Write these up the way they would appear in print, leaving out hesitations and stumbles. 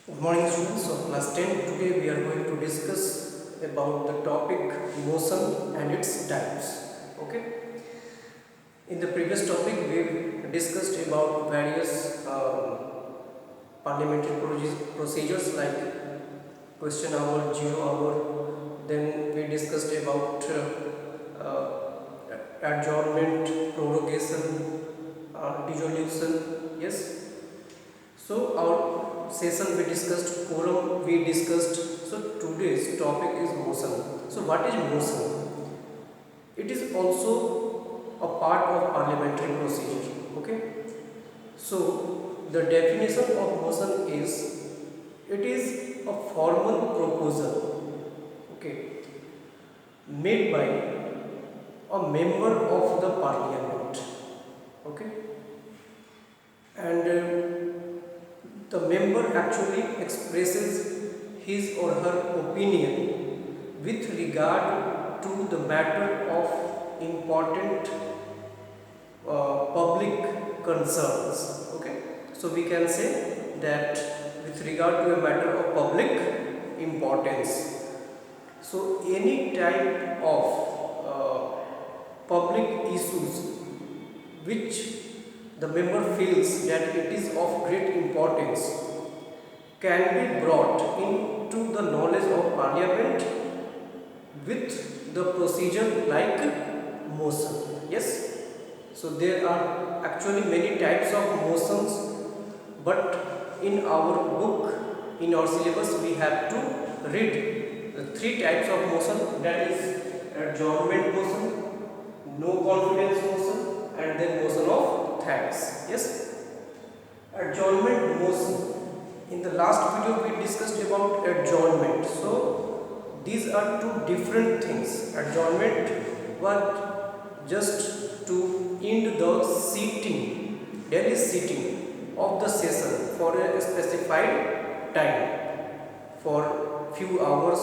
Good morning students of class 10. Today we are going to discuss about the topic motion and its types. Okay. In the previous topic we discussed about various parliamentary procedures like question hour, zero hour. Then we discussed about adjournment, prorogation, dissolution. Yes. So our session we discussed quorum, we discussed. So today's topic is motion. So what is motion? It is also a part of parliamentary procedure. Okay. So the definition of motion is it is a formal proposal. Okay. Made by a member of the parliament. Okay. And the member actually expresses his or her opinion with regard to the matter of important public concerns. Okay, so we can say that with regard to a matter of public importance. So any type of public issues which the member feels that it is of great importance can be brought into the knowledge of parliament with the procedure like motion. Yes. So there are actually many types of motions, but in our book, in our syllabus, we have to read the three types of motion, that is adjournment motion, no confidence motion, and then motion of thanks. Yes. Adjournment motion. In the last video we discussed about adjournment. So these are two different things. Adjournment was just to end the sitting, daily sitting of the session for a specified time, for few hours,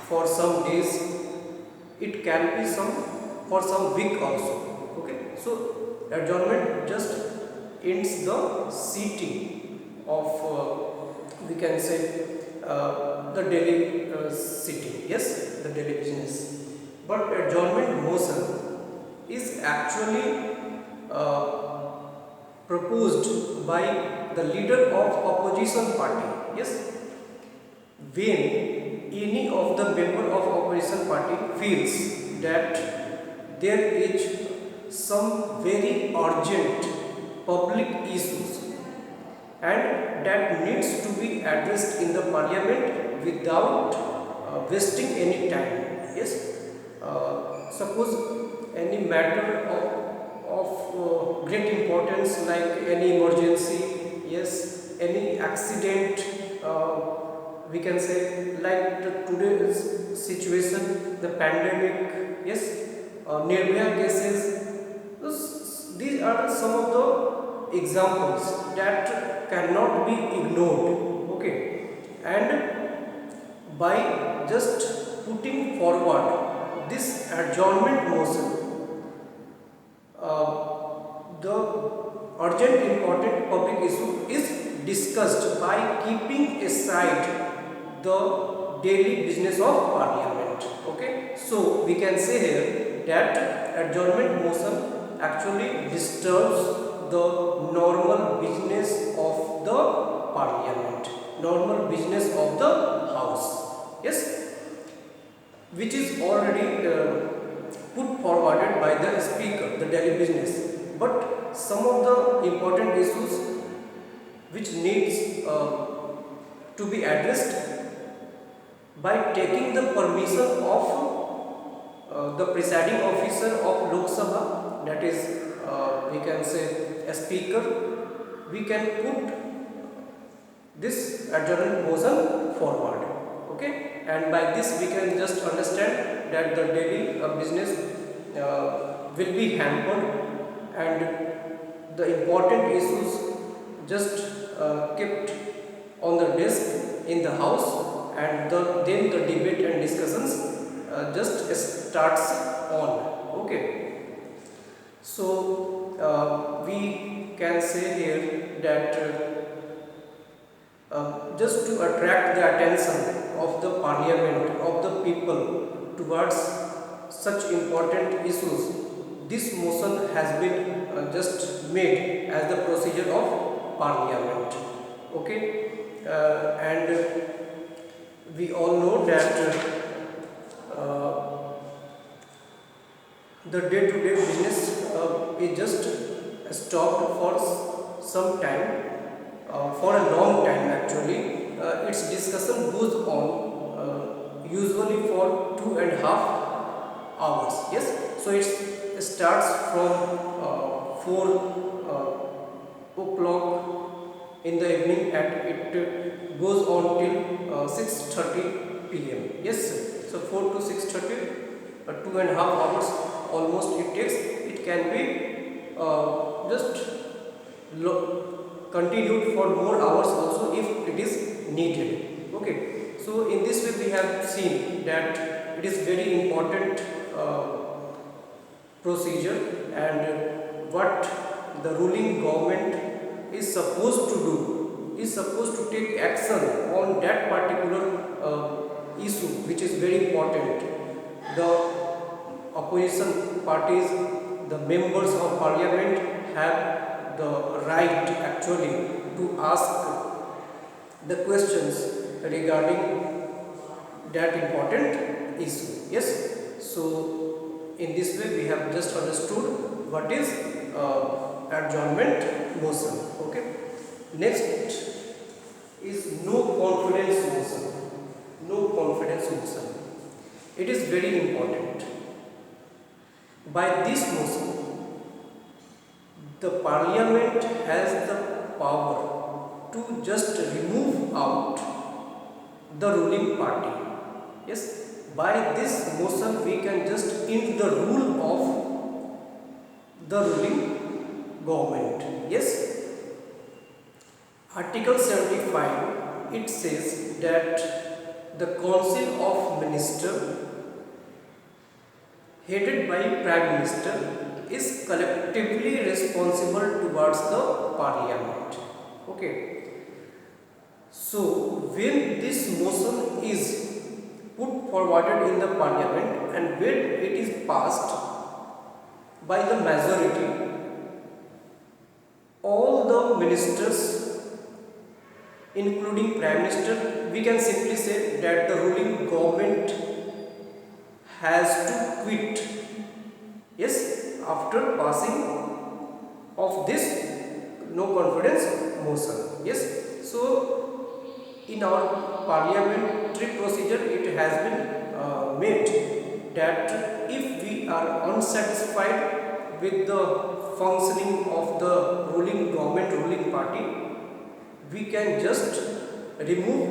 for some days. It can be some for some week also. Okay. So adjournment just ends the sitting of we can say the daily sitting. Yes, the daily business. But adjournment motion is actually proposed by the leader of opposition party. Yes, when any of the member of opposition party feels that there is some very urgent public issues and that needs to be addressed in the parliament without wasting any time. Yes, suppose any matter of great importance like any emergency, yes, any accident, we can say like the today's situation, the pandemic, yes, Nirbhaya cases. These are some of the examples that cannot be ignored. Okay, and by just putting forward this adjournment motion, the urgent important public issue is discussed by keeping aside the daily business of parliament. Okay, so we can say here that adjournment motion actually disturbs the normal business of the parliament, normal business of the house. Yes, which is already put forwarded by the speaker, the daily business. But some of the important issues which needs to be addressed by taking the permission of the presiding officer of Lok Sabha, that is we can say a speaker, we can put this adjournment motion forward. Okay, and by this we can just understand that the daily business will be hampered and the important issues just kept on the desk in the house, and then the debate and discussions just starts on. Okay, so we can say here that just to attract the attention of the parliament, of the people towards such important issues, this motion has been just made as the procedure of parliament. Okay, and we all know that the day-to-day business is just stopped for some time, for a long time actually. Its discussion goes on usually for 2.5 hours. Yes, so it starts from 4 o'clock in the evening and it goes on till 6:30 p.m. Yes, so 4 to 6:30, 2.5 hours almost it takes. It can be just continued for more hours also if it is needed. Okay, so in this way we have seen that it is very important procedure, and what the ruling government is supposed to do is supposed to take action on that particular issue which is very important. The opposition parties, the members of parliament, have the right actually to ask the questions regarding that important issue. Yes, so in this way we have just understood what is adjournment motion. Okay, next is no confidence motion. No confidence motion, it is very important. By this motion, the parliament has the power to just remove out the ruling party. Yes, by this motion we can just end the rule of the ruling government. Yes, Article 75, it says that the Council of Ministers headed by Prime Minister is collectively responsible towards the parliament. Okay, so when this motion is put forwarded in the parliament and when it is passed by the majority, all the ministers including Prime Minister, we can simply say that the ruling government has to quit. Yes, after passing of this no confidence motion. Yes, so in our parliamentary procedure it has been made that if we are unsatisfied with the functioning of the ruling government, ruling party, we can just remove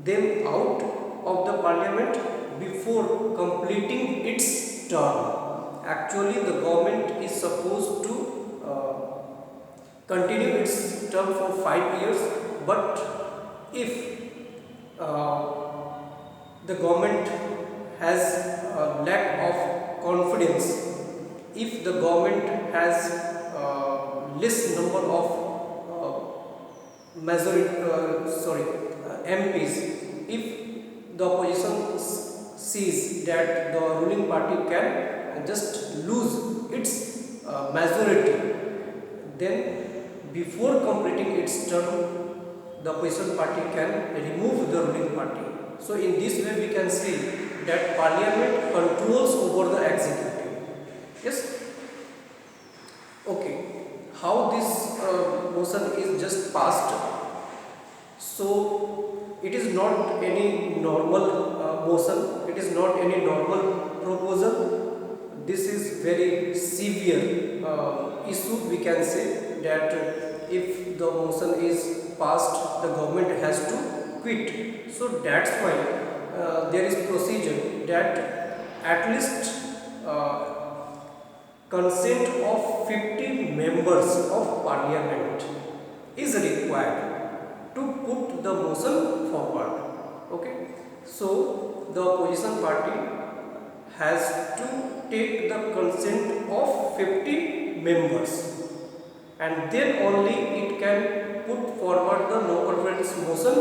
them out of the parliament before completing its term. Actually, the government is supposed to continue its term for 5 years, but if the government has a lack of confidence, if the government has less number of MPs, if the opposition sees that the ruling party can just lose its majority, then before completing its term, the opposition party can remove the ruling party. So in this way we can see that parliament controls over the executive. Yes. Okay, how this motion is just passed? So it is not any normal motion, it is not any normal proposal. This is very severe issue. We can say that if the motion is passed, the government has to quit. So that's why there is procedure that at least consent of 50 members of parliament is required to put the motion forward. Okay, so the opposition party has to take the consent of 50 members, and then only it can put forward the no confidence motion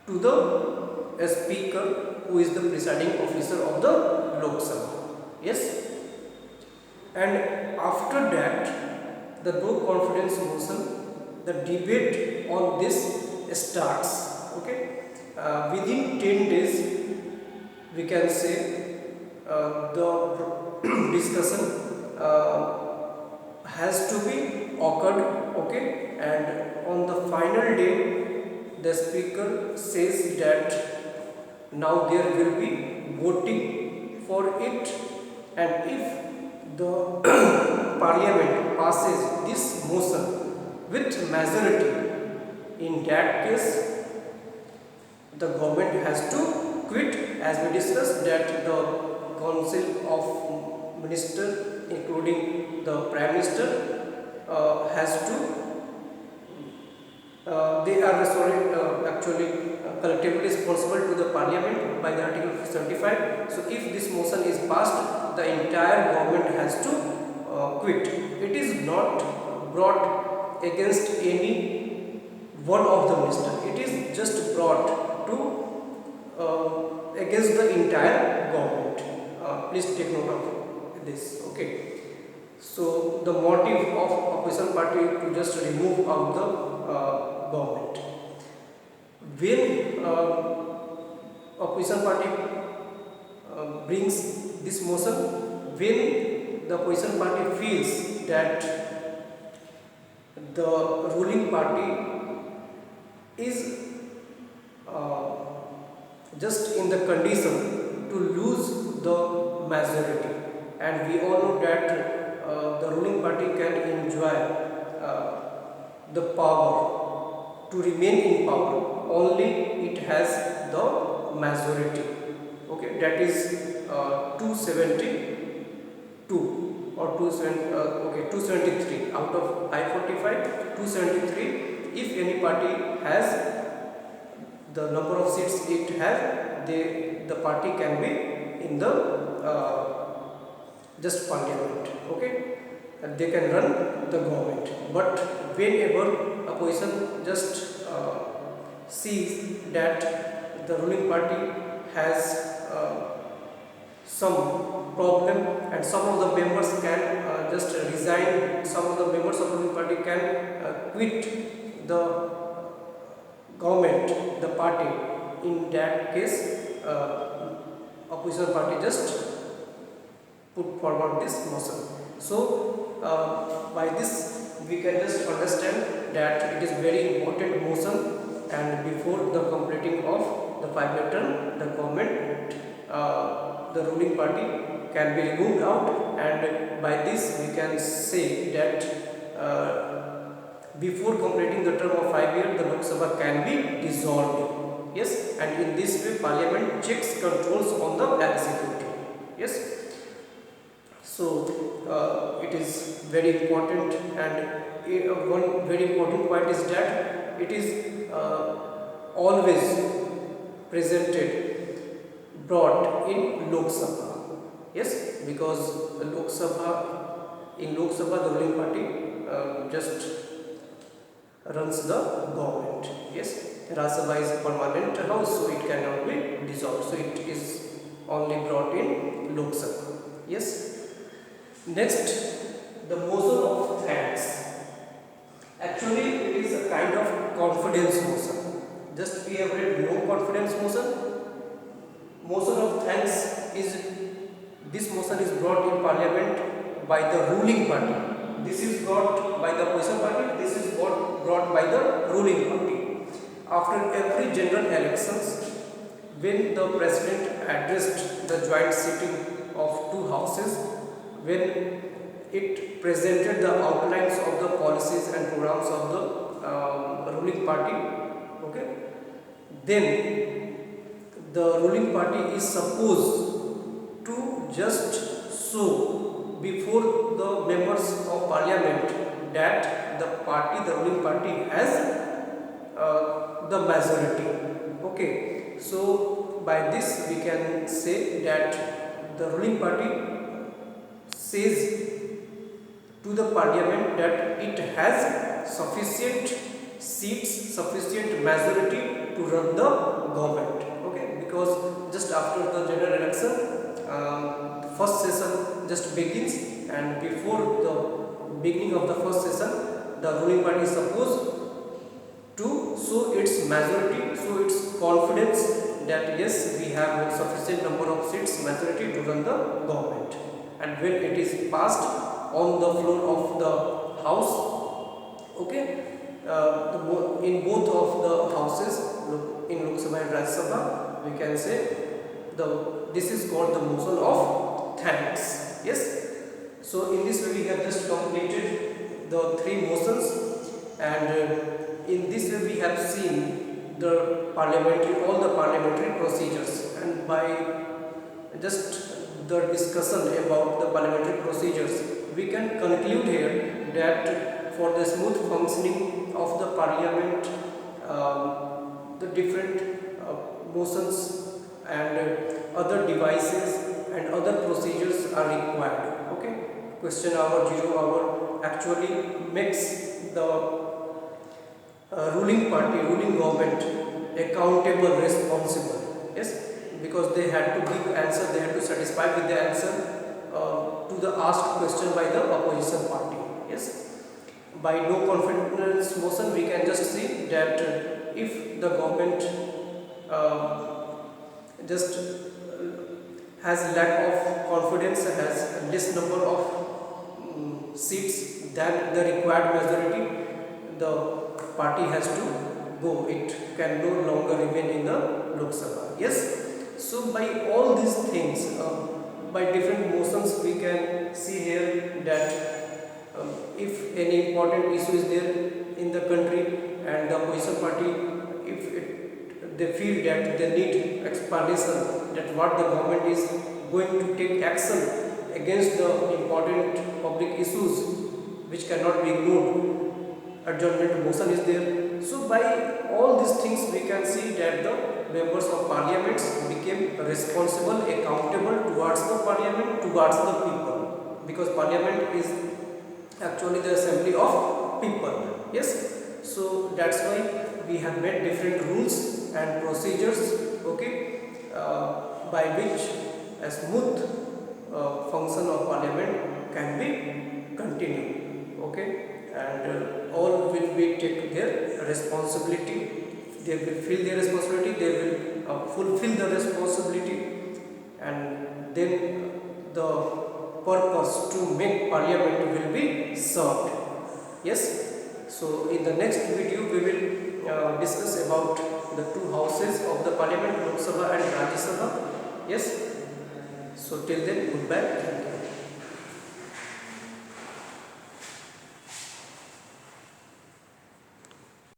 to the speaker, who is the presiding officer of the Lok Sabha. Yes, and after that the no confidence motion, the debate on this starts. Okay, within 10 days we can say the discussion has to be occurred. Okay, and on the final day the speaker says that now there will be voting for it, and if the parliament passes this motion with majority, in that case the government has to quit. As we discussed that the council of minister, including the prime minister, has to they are actually collectively responsible to the parliament by the article 75. So if this motion is passed, the entire government has to quit. It is not brought against any one of the minister, it is just brought to against the entire government. Please take note of this. Okay, so the motive of opposition party to just remove out the government. When opposition party brings this motion, when the opposition party feels that the ruling party is just in the condition to lose the majority, and we all know that the ruling party can enjoy the power to remain in power only it has the majority. Okay, that is 272 or 273 out of I-45, 273. If any party has the number of seats it has, the party can be in the just parliament. Okay, and they can run the government. But whenever opposition just sees that the ruling party has some problem and some of the members can just resign, some of the members of the ruling party can quit the government, the party, in that case opposition party just put forward this motion. So by this we can just understand that it is very important motion, and before the completing of the 5-year term, the government, the ruling party can be removed out, and by this we can say that before completing the term of 5 years, the Lok Sabha can be dissolved. Yes, and in this way parliament checks controls on the executive. Yes, so it is very important, and one very important point is that it is always presented, brought in Lok Sabha. Yes, because the in Lok Sabha the ruling party just runs the government. Yes, Rajya Sabha is permanent house, so it cannot be dissolved. So it is only brought in Lok Sabha. Yes. Next, the motion of thanks. Actually, it is a kind of confidence motion. Just we have read no confidence motion. Motion of thanks is, this motion is brought in parliament by the ruling party. This is brought by the opposition party. This is brought by the ruling party. After every general elections, when the president addressed the joint sitting of two houses, when it presented the outlines of the policies and programs of the ruling party, okay, then the ruling party is supposed to just show before the members of parliament that the ruling party has the majority. Okay, so by this we can say that the ruling party says to to the parliament that it has sufficient seats, sufficient majority to run the government. Okay, because just after the general election, first session just begins, and before the beginning of the first session, the ruling party is supposed to show its majority, show its confidence that yes, we have a sufficient number of seats majority to run the government. And when it is passed on the floor of the house, okay, in both of the houses, in Lok Sabha and Rajya Sabha, we can say this is called the motion of thanks. Yes, so in this way we have just completed the three motions, and in this way we have seen all the parliamentary procedures, and by just the discussion about the parliamentary procedures, we can conclude here that for the smooth functioning of the parliament, the different motions and other devices and other procedures are required. Okay, question hour, 0 hour actually makes the ruling party, ruling government accountable, responsible. Yes, because they had to give answer, they had to satisfy with the answer to the asked question by the opposition party. Yes, by no confidence motion we can just see that if the government just has lack of confidence, has less number of seats than the required majority, the party has to go. It can no longer remain in the Lok Sabha. Yes, so by all these things, by different motions, we can see here that if any important issue is there in the country and the opposition party, if they feel that they need explanation that what the government is going to take action against the important public issues which cannot be ignored, adjournment motion is there. So by all these things we can see that the members of parliament became responsible, accountable towards the parliament, towards the people, because parliament is actually the assembly of people. Yes, so that's why we have made different rules and procedures, okay, by which a smooth function of parliament can be continued. Okay, and all will be take their responsibility, they will feel their responsibility, they will fulfill the responsibility, and then the purpose to make parliament will be served. Yes, so in the next video we will discuss about the two houses of the parliament, Lok Sabha and Rajya Sabha. Yes, so till then, goodbye. Thank you.